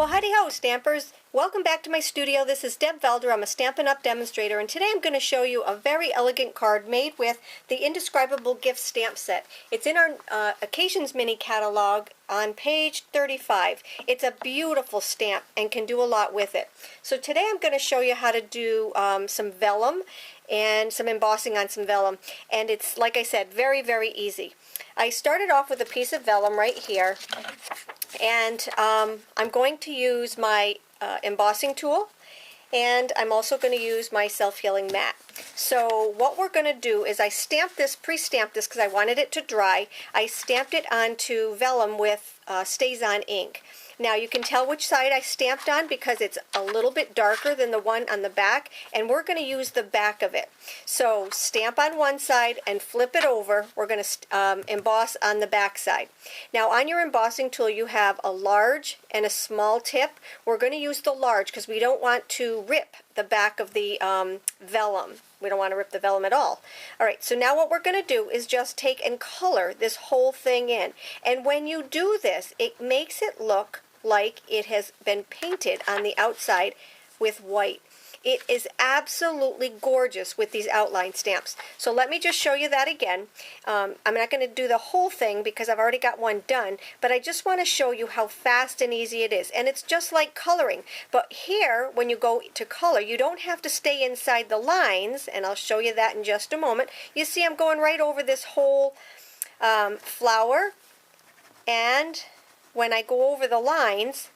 Well, howdy ho, Stampers. Welcome back to my studio. This is Deb Valder. I'm a Stampin' Up! Demonstrator, and today I'm going to show you a very elegant card made with the Indescribable Gift Stamp Set. It's in our Occasions Mini Catalog on page 35. It's a beautiful stamp and can do a lot with it. So today I'm going to show you how to do some vellum and some embossing on some vellum. And it's, like I said, very, very easy. I started off with a piece of vellum right here, and I'm going to use my embossing tool, and I'm also going to use my self-healing mat. So what we're going to do is I stamped this, pre-stamped this because I wanted it to dry. I stamped it onto vellum with Stazon Ink. Now you can tell which side I stamped on because it's a little bit darker than the one on the back, and we're going to use the back of it. So stamp on one side and flip it over. We're going to emboss on the back side. Now on your embossing tool you have a large and a small tip. We're going to use the large because we don't want to rip the back of the vellum. We don't want to rip the vellum at all. Alright, so now what we're going to do is just take and color this whole thing in. And when you do this, it makes it look like it has been painted on the outside with white. It is absolutely gorgeous with these outline stamps. So let me just show you that again. I'm not going to do the whole thing because I've already got one done, but I just want to show you how fast and easy it is. And it's just like coloring. But here, when you go to color, you don't have to stay inside the lines, and I'll show you that in just a moment. You see I'm going right over this whole flower, and when I go over the lines,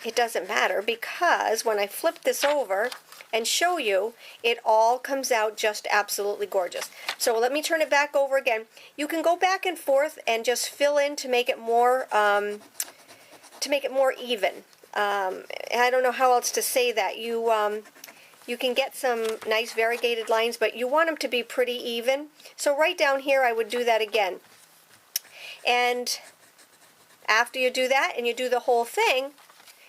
it doesn't matter because when I flip this over and show you, it all comes out just absolutely gorgeous. So let me turn it back over again. You can go back and forth and just fill in to make it more even. I don't know how else to say that. You can get some nice variegated lines, but you want them to be pretty even. So right down here I would do that again. And after you do that and you do the whole thing,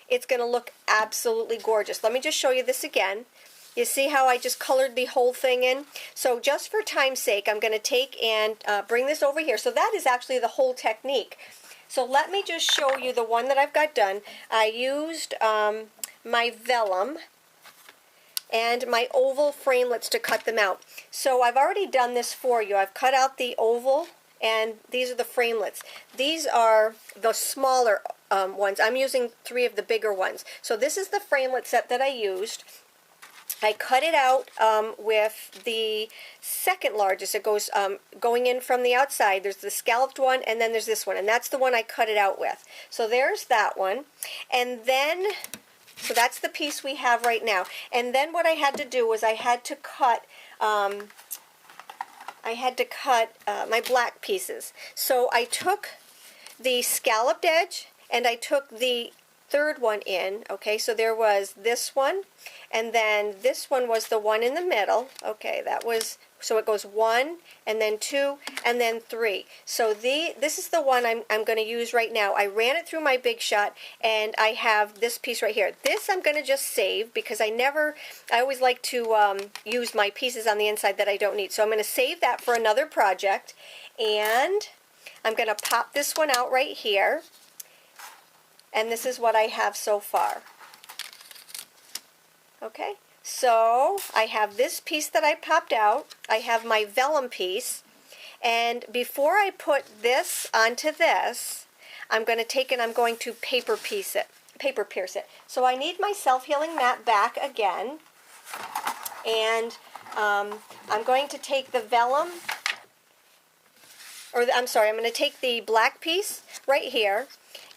it's going to look absolutely gorgeous. Let me just show you this again. You see how I just colored the whole thing in? So just for time's sake, I'm going to take and bring this over here. So that is actually the whole technique. So let me just show you the one that I've got done. I used my vellum and my oval framelits to cut them out. So I've already done this for you. I've cut out the oval, and these are the framelits. These are the smaller ones. I'm using 3 of the bigger ones. So this is the framelit set that I used. I cut it out with the second largest. It goes going in from the outside. There's the scalloped one, and then there's this one, and that's the one I cut it out with. So there's that one. And then, so that's the piece we have right now. And then what I had to do was I had to cut my black pieces. So I took the scalloped edge and I took the third one in. Okay, so there was this one, and then this one was the one in the middle. Okay, that was, so it goes 1 and then 2 and then 3. So this is the one I'm going to use right now. I ran it through my Big Shot, and I have this piece right here. This I'm going to just save because I always like to use my pieces on the inside that I don't need. So I'm going to save that for another project, and I'm going to pop this one out right here. And this is what I have so far. Okay, so I have this piece that I popped out. I have my vellum piece. And before I put this onto this, I'm going to take and I'm going to paper pierce it. So I need my self-healing mat back again. And I'm going to take the vellum, or I'm sorry, I'm going to take the black piece right here.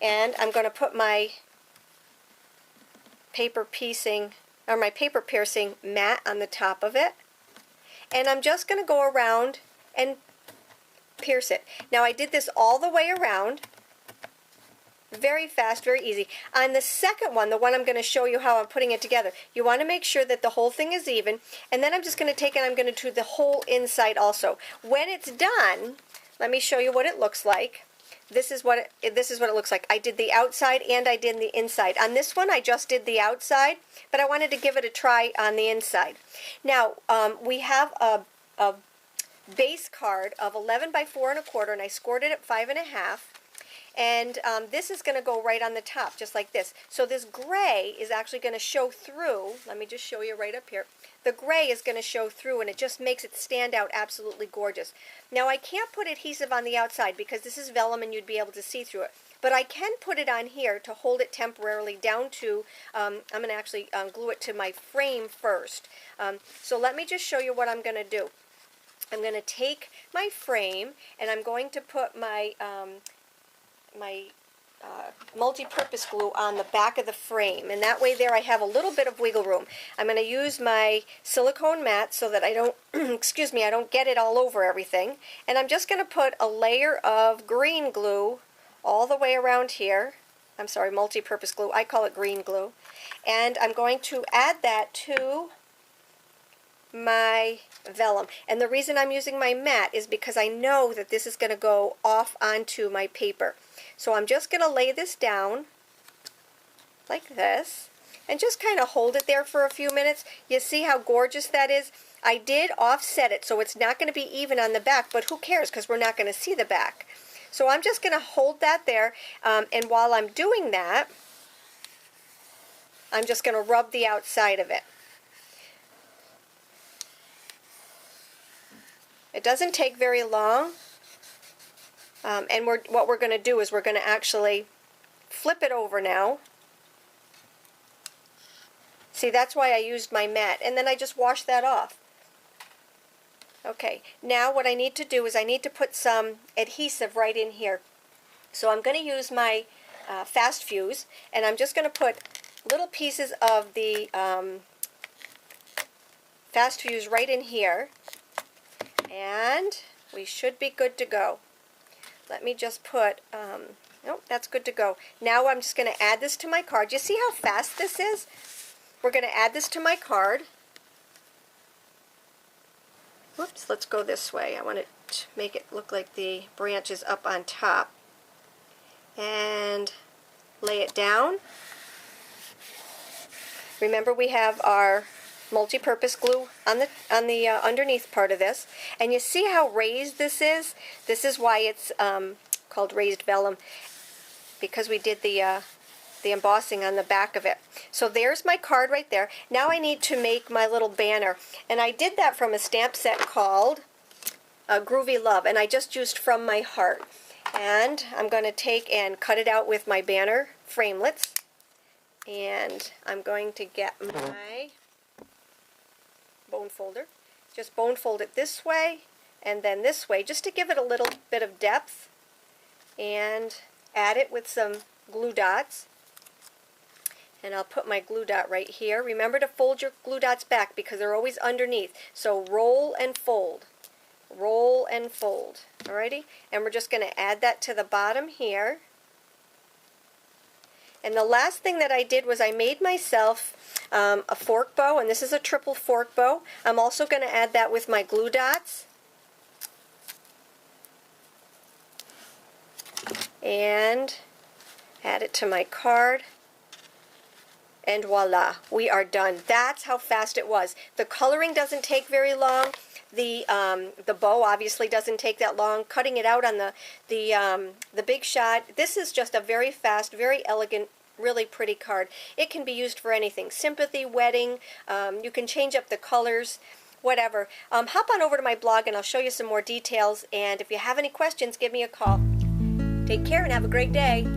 And I'm going to put my paper piercing mat on the top of it. And I'm just going to go around and pierce it. Now I did this all the way around. Very fast, very easy. On the second one, the one I'm going to show you how I'm putting it together, you want to make sure that the whole thing is even. And then I'm just going to take and I'm going to do the whole inside also. When it's done, let me show you what it looks like. This is what it looks like. I did the outside and I did the inside. On this one I just did the outside, but I wanted to give it a try on the inside. Now we have a base card of 11 by 4 1/4, and I scored it at 5 1/2. And this is going to go right on the top, just like this. So this gray is actually going to show through. Let me just show you right up here. The gray is going to show through, and it just makes it stand out absolutely gorgeous. Now, I can't put adhesive on the outside because this is vellum and you'd be able to see through it. But I can put it on here to hold it temporarily down to, I'm going to actually glue it to my frame first. So let me just show you what I'm going to do. I'm going to take my frame and I'm going to put my multi-purpose glue on the back of the frame, and that way there I have a little bit of wiggle room. I'm going to use my silicone mat so that I don't excuse me, I don't get it all over everything, and I'm just going to put a layer of green glue all the way around here. I'm sorry, multi-purpose glue, I call it green glue, and I'm going to add that to my vellum. And the reason I'm using my mat is because I know that this is going to go off onto my paper. So I'm just going to lay this down like this and just kind of hold it there for a few minutes. You see how gorgeous that is? I did offset it so it's not going to be even on the back, but who cares because we're not going to see the back. So I'm just going to hold that there, and while I'm doing that, I'm just going to rub the outside of it. It doesn't take very long, and what we're going to do is we're going to actually flip it over now. See, that's why I used my mat, and then I just wash that off. Okay, now what I need to do is I need to put some adhesive right in here. So I'm going to use my fast fuse, and I'm just going to put little pieces of the fast fuse right in here. And we should be good to go. Let me just put, nope, that's good to go. Now I'm just going to add this to my card. You see how fast this is? We're going to add this to my card. Whoops, let's go this way. I want to make it look like the branch is up on top. And lay it down. Remember, we have our multi-purpose glue on the underneath part of this, and you see how raised this is? This is why it's called raised vellum, because we did the embossing on the back of it. So there's my card right there. Now I need to make my little banner, and I did that from a stamp set called Groovy Love, and I just used From My Heart. And I'm going to take and cut it out with my Banner Framelits, and I'm going to get my bone folder. Just bone fold it this way and then this way, just to give it a little bit of depth, and add it with some glue dots. And I'll put my glue dot right here. Remember to fold your glue dots back because they're always underneath. So roll and fold. Roll and fold. Alrighty? And we're just going to add that to the bottom here. And the last thing that I did was I made myself a fork bow, and this is a triple fork bow. I'm also going to add that with my glue dots. And add it to my card. And voila, we are done. That's how fast it was. The coloring doesn't take very long. The bow obviously doesn't take that long. Cutting it out on the big shot. This is just a very fast, very elegant, really pretty card. It can be used for anything. Sympathy, wedding, you can change up the colors, whatever. Hop on over to my blog and I'll show you some more details. And if you have any questions, give me a call. Take care and have a great day.